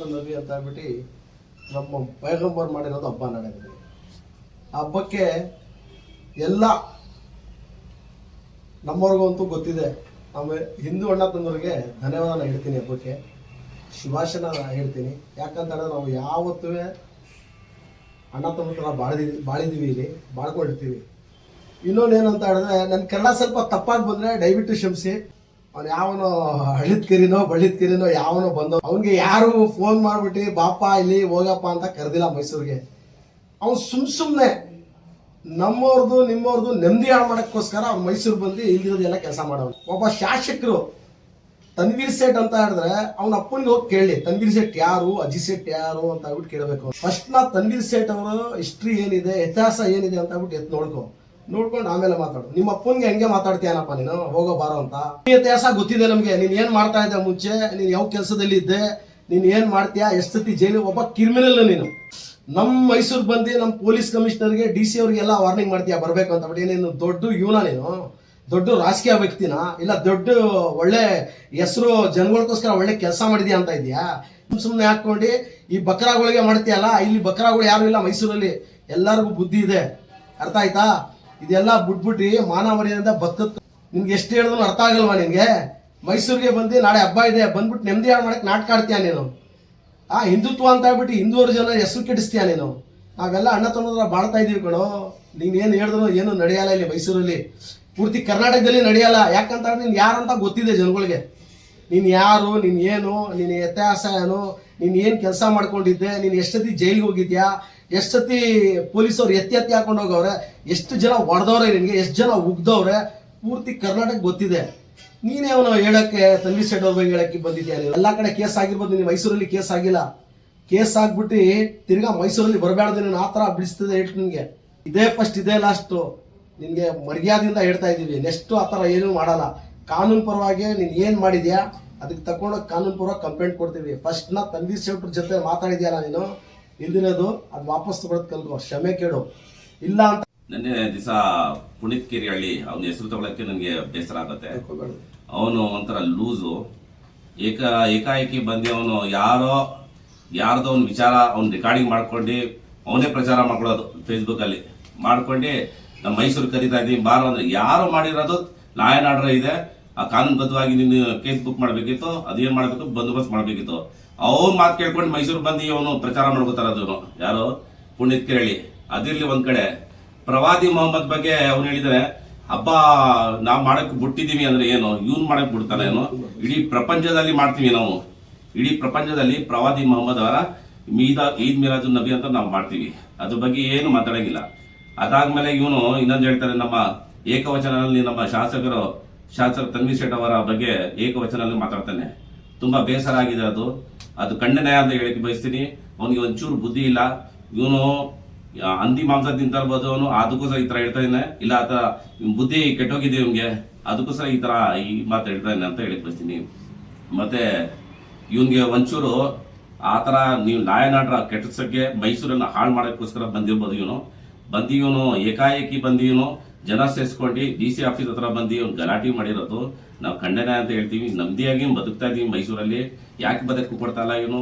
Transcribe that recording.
ಧನ್ಯವಾದ ನಬಿ ಅಂತ ಹೇಳ್ಬಿಟ್ಟು ನಮ್ಮ ಪೈಗಂಬರ್ ಮಾಡಿರೋದು ಹಬ್ಬ ನಡೆದಿದೆ. ಆ ಹಬ್ಬಕ್ಕೆ ಎಲ್ಲ ನಮ್ಮವ್ರಿಗಂತೂ ಗೊತ್ತಿದೆ. ನಮ್ಮ ಹಿಂದೂ ಅಣ್ಣ ತಂದವ್ರಿಗೆ ಧನ್ಯವಾದನ ಹೇಳ್ತೀನಿ, ಹಬ್ಬಕ್ಕೆ ಶುಭಾಶಯನ ಹೇಳ್ತೀನಿ. ಯಾಕಂತಂದ್ರೆ ನಾವು ಯಾವತ್ತೂ ಅಣ್ಣ ತಮ್ಮ ಥರ ಬಾಳಿದೀವಿ, ಇಲ್ಲಿ ಬಾಳ್ಕೊಂಡಿರ್ತೀವಿ. ಇನ್ನೊಂದೇನಂತ ಹೇಳಿದ್ರೆ ನನ್ನ ಕನ್ನಡ ಸ್ವಲ್ಪ ತಪ್ಪಾಗಿ ಬಂದರೆ ದಯವಿಟ್ಟು ಕ್ಷಮಿಸಿ. ಅವ್ನು ಯಾವನೋ ಹಳ್ಳಿದ ಕೆರಿನೋ ಯಾವನೋ ಬಂದೋ ಅವನಿಗೆ ಯಾರು ಫೋನ್ ಮಾಡಿಬಿಟ್ಟು ಬಾಪ ಇಲ್ಲಿ ಹೋಗಪ್ಪ ಅಂತ ಕರೆದಿಲ್ಲ ಮೈಸೂರಿಗೆ. ಅವ್ನು ಸುಮ್ಮನೆ ನಮ್ಮವ್ರದ್ದು ನಿಮ್ಮವ್ರದ್ದು ನೆಮ್ಮದಿ ಹಾಳು ಮಾಡೋಕ್ಕೋಸ್ಕರ ಅವ್ನು ಮೈಸೂರು ಬಂದು ಇಲ್ಲಿರೋದೆಲ್ಲ ಕೆಲಸ ಮಾಡೋನು. ಒಬ್ಬ ಶಾಸಕರು ತನ್ವೀರ್ ಸೇಠ್ ಅಂತ ಹೇಳಿದ್ರೆ ಅವನ ಅಪ್ಪನಿಗೆ ಹೋಗಿ ಕೇಳಿ ತನ್ವೀರ್ ಸೇಠ್ ಯಾರು, ಅಜಿ ಸೇಠ್ ಯಾರು ಅಂತ ಹೇಳ್ಬಿಟ್ಟು ಕೇಳಬೇಕು. ಫಸ್ಟ್ ನಾ ತನ್ವೀರ್ ಸೇಠ್ ಅವರು ಹಿಸ್ಟ್ರಿ ಏನಿದೆ, ಇತಿಹಾಸ ಏನಿದೆ ಅಂತ ಹೇಳ್ಬಿಟ್ಟು ನೋಡ್ಕೊಂಡು ಆಮೇಲೆ ಮಾತಾಡು. ನಿಮ್ಮ ಅಪ್ಪನಿಗೆ ಹೆಂಗೆ ಮಾತಾಡ್ತೀಯನಪ್ಪ ನೀನು, ಹೋಗೋ ಬಾರೋ ಅಂತ. ಇತಿಹಾಸ ಗೊತ್ತಿದೆ ನಮಗೆ. ನೀನು ಏನು ಮಾಡ್ತಾ ಇದ್ದೆ ಮುಂಚೆ, ನೀನು ಯಾವ ಕೆಲಸದಲ್ಲಿ ಇದ್ದೆ, ನೀನು ಏನು ಮಾಡ್ತೀಯಾ, ಎಷ್ಟು ಸತಿ ಜೈಲು, ಒಬ್ಬ ಕ್ರಿಮಿನಲ್ ನೀನು. ನಮ್ಮ ಮೈಸೂರು ಬಂದು ನಮ್ಮ ಪೊಲೀಸ್ ಕಮಿಷನರ್ಗೆ DC ಅವ್ರಿಗೆಲ್ಲ ವಾರ್ನಿಂಗ್ ಮಾಡ್ತೀಯಾ ಬರಬೇಕು ಅಂತ ಬಿಟ್ಟು. ನೀನು ದೊಡ್ಡ ಇವನ, ನೀನು ದೊಡ್ಡ ರಾಜಕೀಯ ವ್ಯಕ್ತಿನ, ಇಲ್ಲ ದೊಡ್ಡ ಒಳ್ಳೆ ಹೆಸರು ಜನಗಳಿಗೋಸ್ಕರ ಒಳ್ಳೆ ಕೆಲಸ ಮಾಡಿದ್ಯಾ ಅಂತ ಇದೆಯಾ? ಸುಮ್ಮನೆ ಹಾಕೊಂಡು ಈ ಬಕ್ರಾಗಳಿಗೆ ಮಾಡ್ತೀಯಲ್ಲ. ಇಲ್ಲಿ ಬಕ್ರಾಗಳು ಯಾರು ಇಲ್ಲ ಮೈಸೂರಲ್ಲಿ, ಎಲ್ಲರಿಗೂ ಬುದ್ಧಿ ಇದೆ, ಅರ್ಥ ಆಯ್ತಾ? ಇದೆಲ್ಲ ಬಿಟ್ಬಿಟ್ಟು ಮಾನ ಮರ್ಯಾದೆಯಿಂದ ಬದುಕತ್. ನಿನ್ಗೆ ಎಷ್ಟು ಹೇಳಿದ್ರು ಅರ್ಥ ಆಗಲ್ವಾ ನಿನ್ಗೆ? ಮೈಸೂರಿಗೆ ಬಂದು ನಾಳೆ ಹಬ್ಬ ಇದೆ ಬಂದ್ಬಿಟ್ಟು ನೆಮ್ಮದಿ ಹಾಳು ಮಾಡಕ್ಕೆ ನಾಟಕ ಆಡ್ತೀಯ ನೀನು. ಹಿಂದುತ್ವ ಅಂತ ಹೇಳ್ಬಿಟ್ಟು ಹಿಂದೂವರ ಜನ ಹೆಸರು ಕೆಡಿಸ್ತೀಯ ನೀನು. ನಾವೆಲ್ಲ ಅಣ್ಣ ತಮ್ಮದ್ರ ಬಾಳ್ತಾ ಇದೀವಿ ಕಣೋ. ನೀನೇನು ಹೇಳಿದ್ರು ಏನು ನಡೆಯಲ್ಲ ಇಲ್ಲಿ ಮೈಸೂರಲ್ಲಿ, ಪೂರ್ತಿ ಕರ್ನಾಟಕದಲ್ಲಿ ನಡೆಯಲ್ಲ. ಯಾಕಂತ ನೀನು ಯಾರಂತ ಗೊತ್ತಿದೆ ಜನಗಳಿಗೆ. ನೀನು ಯಾರು, ನೀನು ಏನು, ನಿನ್ನ ಇತಿಹಾಸ ಏನು, ನೀನು ಏನು ಕೆಲಸ ಮಾಡ್ಕೊಂಡಿದ್ದೆ, ನೀನು ಎಷ್ಟೊತ್ತಿ ಜೈಲಿಗೆ ಹೋಗಿದ್ಯಾ, ಎಷ್ಟೊತ್ತಿ ಪೊಲೀಸವ್ರು ಎತ್ತಿ ಹಾಕೊಂಡು ಹೋಗವ್ರೆ, ಎಷ್ಟು ಜನ ಹೊಡೆದವ್ರೆ ನಿನಗೆ, ಎಷ್ಟು ಜನ ಉಗ್ದವ್ರೆ, ಪೂರ್ತಿ ಕರ್ನಾಟಕ ಗೊತ್ತಿದೆ. ನೀನೇ ಅವನು ಹೇಳಕ್ಕೆ ತನ್ವೀರ್ ಸೇಠ್ ಅವ್ರ ಬಗ್ಗೆ ಹೇಳಕ್ಕೆ ಬಂದಿದ್ಯಾ? ನೀವು ಎಲ್ಲ ಕಡೆ ಕೇಸ್ ಆಗಿರ್ಬೋದು, ನೀನು ಮೈಸೂರಲ್ಲಿ ಕೇಸ್ ಆಗಿಲ್ಲ. ಕೇಸ್ ಆಗ್ಬಿಟ್ಟು ತಿರ್ಗಾ ಮೈಸೂರಲ್ಲಿ ಬರಬೇಡ್ದು ನೀನು, ಆ ಥರ ಬಿಡಿಸ್ತದೆ ಹೇಳ್ತೀನಿ ನಿನಗೆ. ಇದೇ ಫಸ್ಟ್ ಇದೇ ಲಾಸ್ಟು, ನಿನಗೆ ಮರ್ಯಾದೆಯಿಂದ ಹೇಳ್ತಾ ಇದ್ದೀವಿ. ನೆಕ್ಸ್ಟು ಆ ಥರ ಏನೂ ಮಾಡಲ್ಲ. ಕಾನೂನು ಪರವಾಗಿ ನೀನು ಏನು ಮಾಡಿದ್ಯಾ ಅದಕ್ಕೆ ತಗೊಂಡೋಗಿ ಕಾನೂನು ಪರವಾಗಿ ಕಂಪ್ಲೇಂಟ್ ಕೊಡ್ತೀವಿ. ಫಸ್ಟ್ ತನ್ವೀರ್ ಸೇಠ್ ಜೊತೆ ಮಾತಾಡಿದ್ಯಲ್ಲ ನೀನು, ಇಂದಿರೋದು ಅದು ವಾಪಸ್ ತಗೊಳೋದು ಕಲ್ಕೋ, ಕ್ಷಮೆ ಕೇಳು. ಇಲ್ಲ ಅಂತ ನೆನ್ನೆ ದಿವಸ ಪುನೀತ್ ಕೇರಿಹಳ್ಳಿ ಅವನ ಹೆಸರು ತಗೊಳಕ್ಕೆ ನನಗೆ ಬೇಸರ ಆಗುತ್ತೆ. ಅವನು ಒಂಥರ ಲೂಸು. ಏಕಾಏಕಿ ಬಂದು ಅವನು ಯಾರ್ದೋ ಒಂದು ವಿಚಾರ ಅವ್ನು ರೆಕಾರ್ಡಿಂಗ್ ಮಾಡ್ಕೊಂಡು ಅವನೇ ಪ್ರಚಾರ ಮಾಡ್ಕೊಳ್ಳೋದು ಫೇಸ್ಬುಕ್ಕಲ್ಲಿ ಮಾಡ್ಕೊಂಡು ನಮ್ಮ ಮೈಸೂರು ಕರೀತಾ ಇದ್ದೀವಿ ಬಾರೋ ಅಂದ್ರೆ, ಯಾರು ಮಾಡಿರೋದು ಲಾಯ್ ಅಂಡ್ ಆರ್ಡರ್ ಇದೆ, ಆ ಕಾನೂನುಬದ್ಧವಾಗಿ ನೀನು ಕೇಸ್ ಬುಕ್ ಮಾಡಬೇಕಿತ್ತು, ಅದೇನು ಮಾಡಬೇಕು ಬಂದೋಬಸ್ತ್ ಮಾಡಬೇಕಿತ್ತು. ಅವ್ನು ಮಾತು ಕೇಳ್ಕೊಂಡು ಮೈಸೂರು ಬಂದು ಅವನು ಪ್ರಚಾರ ಮಾಡ್ಕೋತಾರದವನು ಯಾರು, ಪುನೀತ್ ಕೇರಳಿ. ಅದಿರ್ಲಿ ಒಂದ್ ಕಡೆ. ಪ್ರವಾದಿ ಮೊಹಮ್ಮದ್ ಬಗ್ಗೆ ಅವ್ನು ಹೇಳಿದರೆ ಹಬ್ಬ ನಾವು ಮಾಡಕ್ ಬಿಟ್ಟಿದೀವಿ ಅಂದ್ರೆ ಏನು, ಇವ್ನು ಮಾಡಕ್ ಬಿಡ್ತಾನೆ ಏನು? ಇಡೀ ಪ್ರಪಂಚದಲ್ಲಿ ಮಾಡ್ತೀವಿ ನಾವು. ಇಡೀ ಪ್ರಪಂಚದಲ್ಲಿ ಪ್ರವಾದಿ ಮೊಹಮ್ಮದ್ ಅವರ ಈದ್ ಮಿಲಾದ್ ನಬಿ ಅಂತ ನಾವು ಮಾಡ್ತೀವಿ. ಅದ್ರ ಬಗ್ಗೆ ಏನು ಮಾತಾಡಂಗಿಲ್ಲ. ಅದಾದ್ಮೇಲೆ ಇವನು ಇನ್ನೊಂದು ಹೇಳ್ತಾರೆ, ನಮ್ಮ ಏಕವಚನಲ್ಲಿ ನಮ್ಮ ಶಾಸಕ ತನ್ವೀರ್ ಸೇಠ್ ಅವರ ಬಗ್ಗೆ ಏಕವಚನಲ್ಲಿ ಮಾತಾಡ್ತಾನೆ. ತುಂಬಾ ಬೇಸರ ಆಗಿದೆ. ಅದು ಖಂಡನೆ ಅಂತ ಹೇಳಕ್ಕೆ ಬಯಸ್ತೀನಿ. ಅವನಿಗೆ ಒಂಚೂರು ಬುದ್ಧಿ ಇಲ್ಲ. ಇವನು ಹಂದಿ ಮಾಂಸ ತಿಂತಾ ಇರ್ಬೋದು ಅವನು, ಅದಕ್ಕೋಸ್ಕರ ಈ ತರ ಹೇಳ್ತಾ ಇದ್ದಾನೆ. ಇಲ್ಲ ಆತ ಬುದ್ಧಿ ಕೆಟ್ಟೋಗಿದೆ ಇವನ್ಗೆ, ಅದಕ್ಕೋಸ್ಕರ ಈ ಮಾತು ಹೇಳ್ತಾ ಇದ್ದಾನೆ ಅಂತ ಹೇಳಕ್ ಬಯಸ್ತೀನಿ. ಮತ್ತೆ ಇವನ್ಗೆ ಒಂಚೂರು ಆ ತರ ನೀವು ನಾಯನಾಡ್ರ ಕೆಟ್ಟಸಕ್ಕೆ ಮೈಸೂರನ್ನ ಹಾಳು ಮಾಡೋಕ್ಕೋಸ್ಕರ ಬಂದಿರ್ಬೋದು. ಇವನು ಏಕಾಏಕಿ ಬಂದು ಜನ ಸೇರಿಸ್ಕೊಂಡು DC ಆಫೀಸ್ ಹತ್ರ ಬಂದು ಇವನು ಗಲಾಟೆ ಮಾಡಿರೋದು ನಾವು ಖಂಡನೆ ಅಂತ ಹೇಳ್ತೀವಿ. ನೆಮ್ಮದಿಯಾಗಿ ಬದುಕ್ತಾ ಇದೀವಿ ಮೈಸೂರಲ್ಲಿ. ಯಾಕೆ ಬದುಕು ಕೊಡ್ತಾ ಇಲ್ಲ ಇವನು?